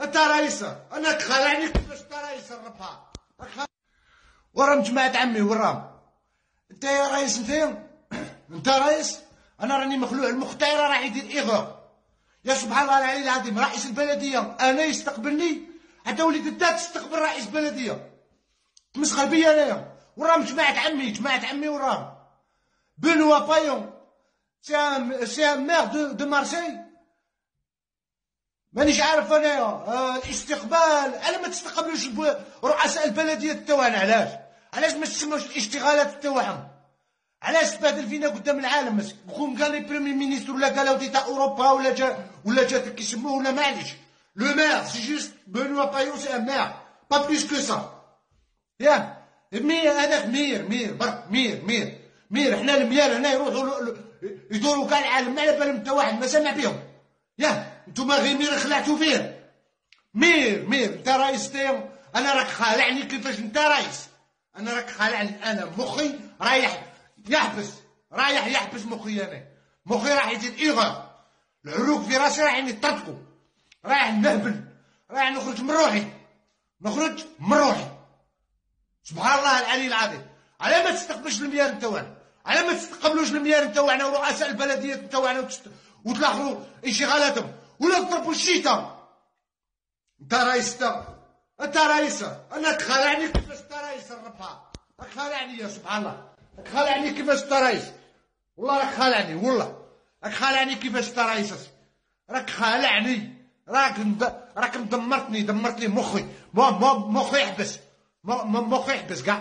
انت رئيس، انا خلعني كيفاش انت رئيس الربها وراهم جماعة عمي وراهم. انت يا رئيس، انت رئيس، انا راني مخلوع المخ تاعي راه يدير ايغور. يا سبحان الله العلي العظيم، رئيس البلديه انا يستقبلني حتى وليد الداد تستقبل رئيس بلديه، تمسخر بيا انايا. وراهم جماعة عمي وراهم بنوا بايون سي مير دو مارسي. مانيش عارف انايا الاستقبال. على ما تستقبلوش رؤساء البلديات تاعنا؟ علاش ما تسموش الاشتغالات تاعهم؟ علاش تبادل فينا قدام العالم؟ قوم قال لي بريمي مينيستر ولا قالوا ديتا اوروبا ولا جات كيسموه ولا معليش. لو مير سي جوست بنوا بايون سي ان مير با بليس كو سا. ياك هذاك مير برك مير. حنا الميار هنا يروحوا يدوروا كاع العالم، ما على بالهم حتى واحد ما سمع بهم. ياه نتوما غير مير خلعتوا فيه. مير انت رئيس تاعهم. انا راك خالعني كيفاش انت رئيس؟ انا راك خالعني. انا مخي رايح يحبس مخي. انا مخي راح يزيد ايغور. العروق في راسي راح يطرطقوا، رايح نهبل، رايح نخرج من روحي. سبحان الله العلي العظيم. على ما تستقبلوش الميار نتاعنا، على ما تستقبلوش الميار نتاعنا ورؤساء البلديات نتاعنا وتلاحظوا انشغالاتهم ولا تضربوا الشيطان. انت رئيس، انا تخالعني كيفاش انت رئيس الربها. راك خالعني يا سبحان الله، راك خالعني كيفاش انت رئيس. والله راك خالعني، راك خالعني كيفاش انت رئيس. راك خالعني، راك دمرت لي مخي. مخي يحبس كاع.